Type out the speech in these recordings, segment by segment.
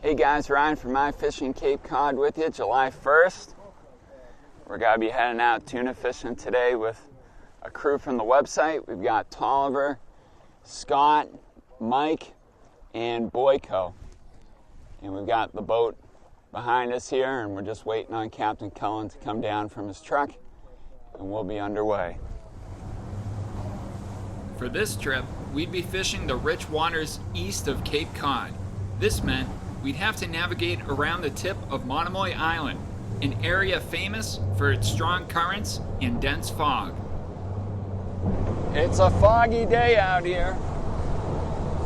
Hey guys, Ryan from My Fishing Cape Cod with you, July 1st. We're going to be heading out tuna fishing today with a crew from the website. We've got Tolliver, Scott, Mike, and Boyko. And we've got the boat behind us here, and we're just waiting on Captain Cullen to come down from his truck, and we'll be underway. For this trip, we'd be fishing the rich waters east of Cape Cod. This meant we'd have to navigate around the tip of Monomoy Island, an area famous for its strong currents and dense fog. It's a foggy day out here.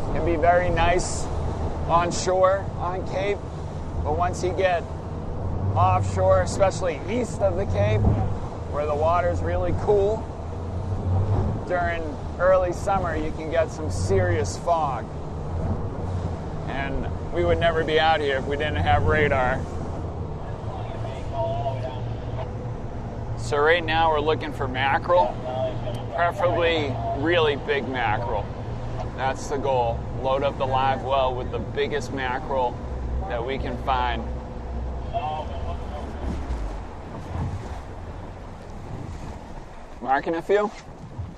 It can be very nice on shore, on Cape, but once you get offshore, especially east of the Cape, where the water's really cool, during early summer you can get some serious fog. And we would never be out here if we didn't have radar. So right now we're looking for mackerel, preferably really big mackerel. That's the goal. Load up the live well with the biggest mackerel that we can find. Marking a few?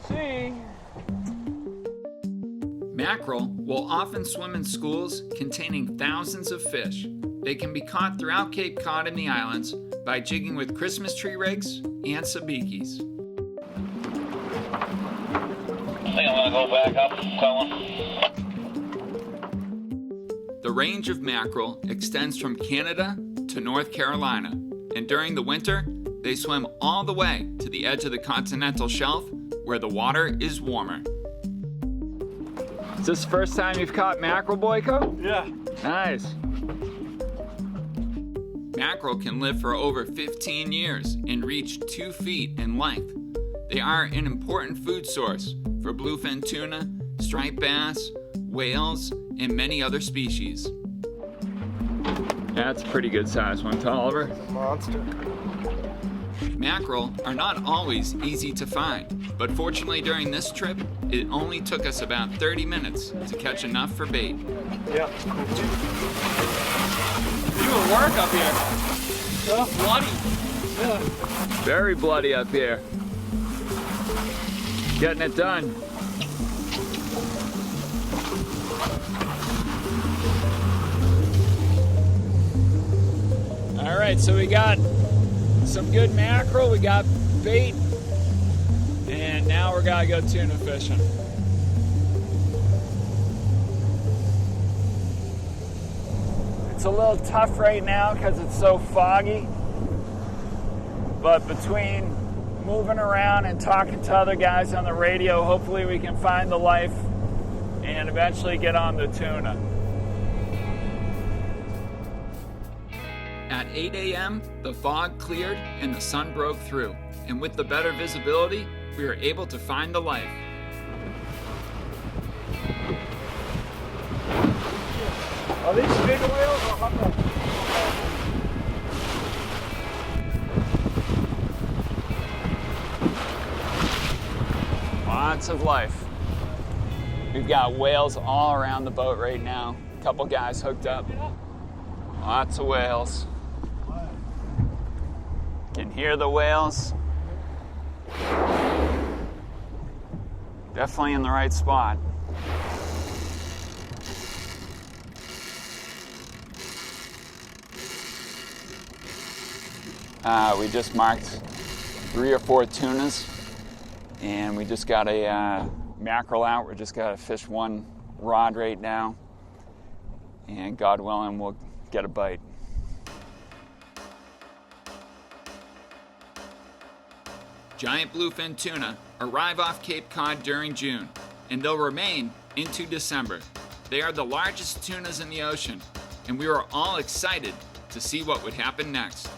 See. Mackerel will often swim in schools containing thousands of fish. They can be caught throughout Cape Cod and the islands by jigging with Christmas tree rigs and sabikis. I think I'm gonna go back up, Cullen. The range of mackerel extends from Canada to North Carolina, and during the winter, they swim all the way to the edge of the continental shelf where the water is warmer. Is this the first time you've caught mackerel, Boyko? Yeah. Nice. Mackerel can live for over 15 years and reach 2 feet in length. They are an important food source for bluefin tuna, striped bass, whales, and many other species. That's a pretty good size one, Tolliver. Monster. Mackerel are not always easy to find, but fortunately during this trip, it only took us about 30 minutes to catch enough for bait. Yeah. You doing work up here. Bloody. Yeah. Very bloody up here. Getting it done. All right, so we got some good mackerel, we got bait, and now we're gonna go tuna fishing. It's a little tough right now because it's so foggy, but between moving around and talking to other guys on the radio, hopefully we can find the life and eventually get on the tuna. At 8 a.m., the fog cleared and the sun broke through, and with the better visibility, we were able to find the life. Are these big whales or hookup? Lots of life. We've got whales all around the boat right now. A couple guys hooked up. Lots of whales. Can hear the whales. Definitely in the right spot. We just marked 3 or 4 tunas, and we just got a mackerel out. We just got to fish 1 rod right now, and God willing, we'll get a bite. Giant bluefin tuna arrive off Cape Cod during June, and they'll remain into December. They are the largest tunas in the ocean, and we were all excited to see what would happen next.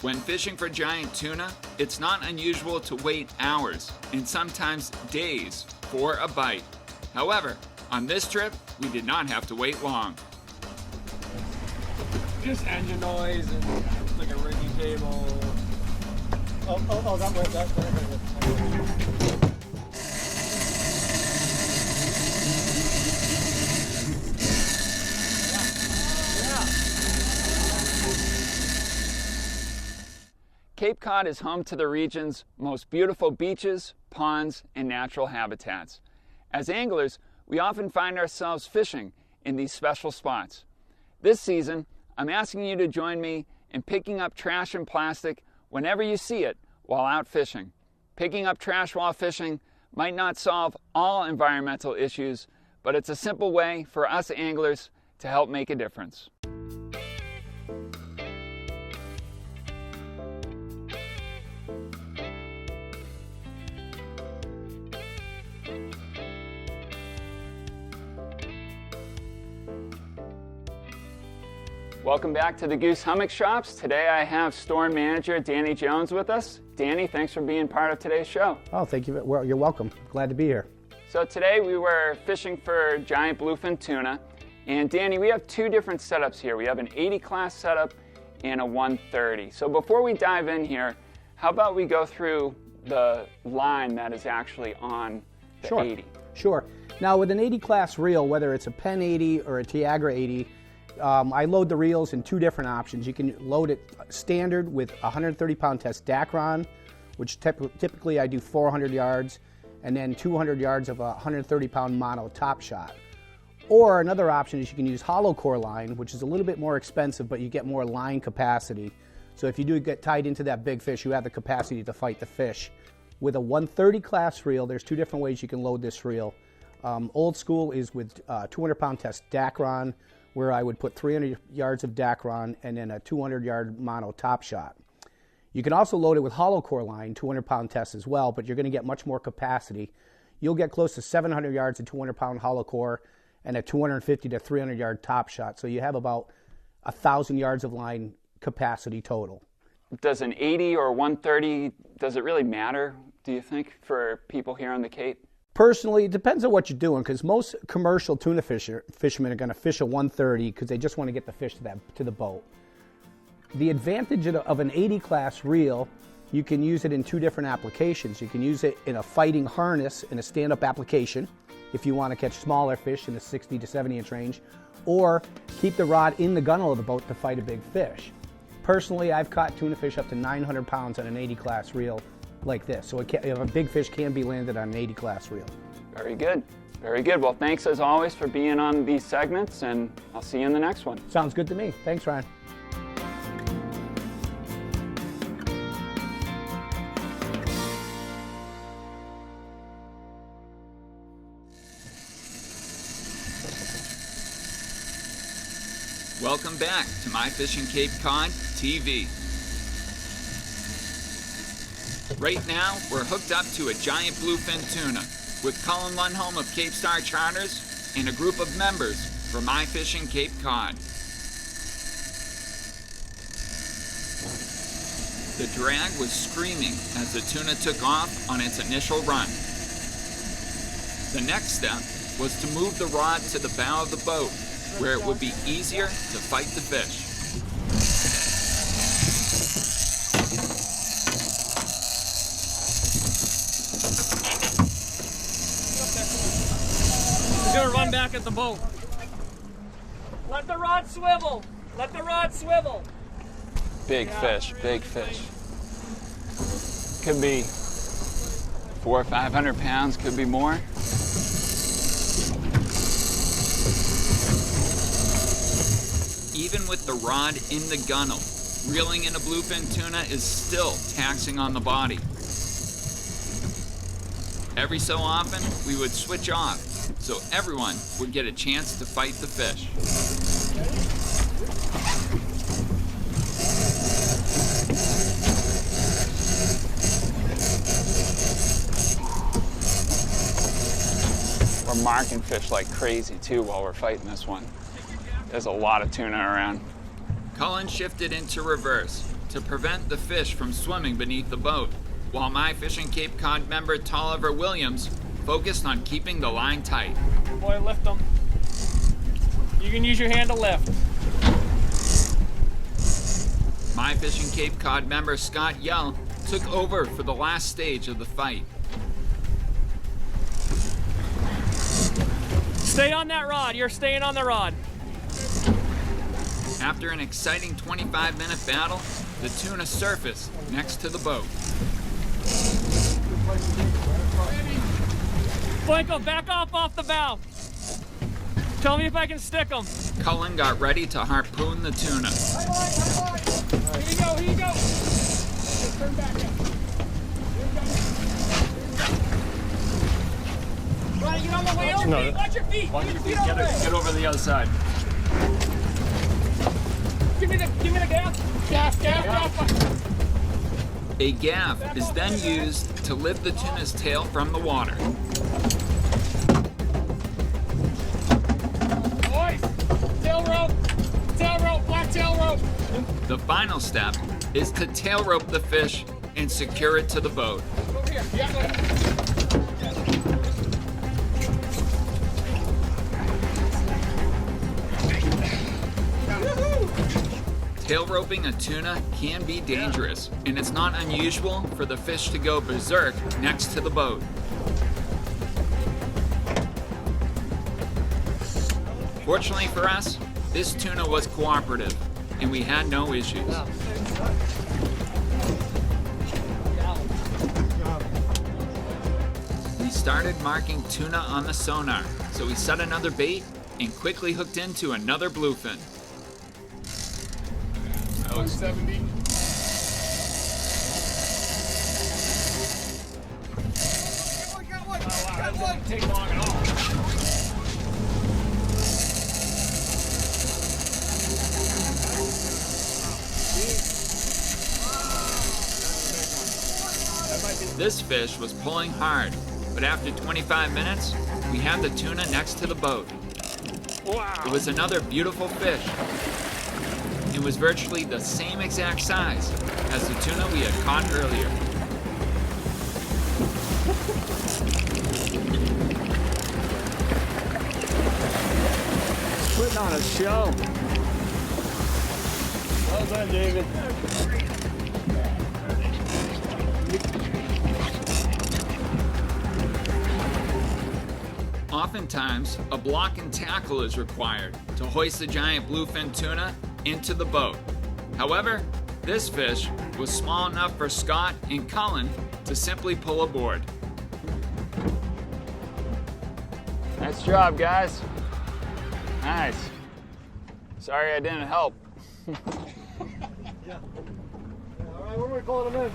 When fishing for giant tuna, it's not unusual to wait hours and sometimes days for a bite. However, on this trip, we did not have to wait long. Just engine noise and like a rigging table. Oh, that way, that way. Cape Cod is home to the region's most beautiful beaches, ponds, and natural habitats. As anglers, we often find ourselves fishing in these special spots. This season, I'm asking you to join me in picking up trash and plastic whenever you see it while out fishing. Picking up trash while fishing might not solve all environmental issues, but it's a simple way for us anglers to help make a difference. Welcome back to the Goose Hummock Shops. Today I have store manager Danny Jones with us. Danny, thanks for being part of today's show. Oh, thank you. Well, you're welcome. Glad to be here. So today we were fishing for giant bluefin tuna. And Danny, we have two different setups here. We have an 80 class setup and a 130. So before we dive in here, how about we go through the line that is actually on the 80? Sure. Now with an 80 class reel, whether it's a Penn 80 or a Tiagra 80, I load the reels in two different options. You can load it standard with 130 pound test Dacron, which typically I do 400 yards, and then 200 yards of a 130 pound mono top shot. Or another option is you can use hollow core line, which is a little bit more expensive, but you get more line capacity. So if you do get tied into that big fish, you have the capacity to fight the fish. With a 130 class reel, there's two different ways you can load this reel. Old school is with 200 pound test Dacron, where I would put 300 yards of Dacron and then a 200 yard mono top shot. You can also load it with hollow core line, 200 pound test as well, but you're going to get much more capacity. You'll get close to 700 yards of 200 pound hollow core and a 250 to 300 yard top shot. So you have about 1,000 yards of line capacity total. Does an 80 or 130, does it really matter, do you think, for people here on the Cape? Personally, it depends on what you're doing, because most commercial tuna fishermen are going to fish a 130 because they just want to get the fish to the boat. The advantage of an 80 class reel, you can use it in two different applications. You can use it in a fighting harness in a stand-up application if you want to catch smaller fish in the 60 to 70 inch range, or keep the rod in the gunnel of the boat to fight a big fish. Personally, I've caught tuna fish up to 900 pounds on an 80 class reel like this. So a big fish can be landed on an 80 class reel. Very good. Very good. Well, thanks as always for being on these segments, and I'll see you in the next one. Sounds good to me. Thanks, Ryan. Welcome back to My Fishing Cape Cod TV. Right now, we're hooked up to a giant bluefin tuna with Colin Lundholm of Cape Star Charters and a group of members from My Fishing Cape Cod. The drag was screaming as the tuna took off on its initial run. The next step was to move the rod to the bow of the boat, where it would be easier to fight the fish. He's gonna run back at the boat. Let the rod swivel. Let the rod swivel. Big fish, big fish. Could be 400 or 500 pounds, could be more. Even with the rod in the gunnel, reeling in a bluefin tuna is still taxing on the body. Every so often, we would switch off so everyone would get a chance to fight the fish. We're marking fish like crazy too while we're fighting this one. There's a lot of tuna around. Cullen shifted into reverse to prevent the fish from swimming beneath the boat, while My Fishing Cape Cod member Tolliver Williams focused on keeping the line tight. Boy, lift them. You can use your hand to lift. My Fishing Cape Cod member Scott Yell took over for the last stage of the fight. Stay on that rod. You're staying on the rod. After an exciting 25-minute battle, the tuna surfaced next to the boat. Blanco, back off the bow. Tell me if I can stick them. Cullen got ready to harpoon the tuna. Here you go. Turn back up. Ryan, get on the wheel. No. Watch your feet. Get over the other side. Give me the gaff. Gaff. A gaff is then used to lift the tuna's tail from the water. Boys, tail rope, black tail rope. The final step is to tail rope the fish and secure it to the boat. Over here. Yeah, Tail roping a tuna can be dangerous, and it's not unusual for the fish to go berserk next to the boat. Fortunately for us, this tuna was cooperative, and we had no issues. We started marking tuna on the sonar, so we set another bait and quickly hooked into another bluefin. That was 70. that doesn't take long at all. This fish was pulling hard, but after 25 minutes, we had the tuna next to the boat. Wow. It was another beautiful fish. It was virtually the same exact size as the tuna we had caught earlier. Putting on a show. Well done, David. Oftentimes, a block and tackle is required to hoist the giant bluefin tuna into the boat. However, this fish was small enough for Scott and Cullen to simply pull aboard. Nice job, guys. Nice. Sorry I didn't help. All right, when are we pulling them in?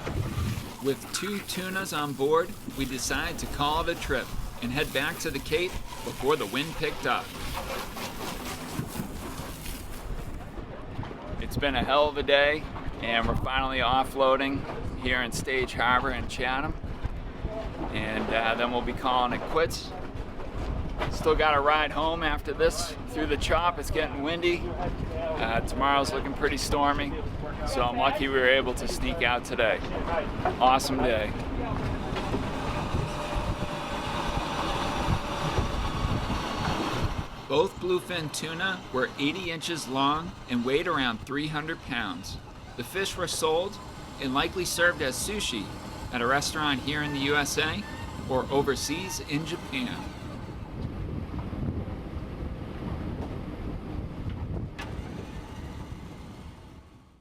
With 2 tunas on board, we decided to call it a trip and head back to the Cape before the wind picked up. It's been a hell of a day, and we're finally offloading here in Stage Harbor in Chatham, and then we'll be calling it quits. Still got a ride home after this through the chop. It's getting windy. Tomorrow's looking pretty stormy, so I'm lucky we were able to sneak out today. Awesome day. Both bluefin tuna were 80 inches long and weighed around 300 pounds. The fish were sold and likely served as sushi at a restaurant here in the USA or overseas in Japan.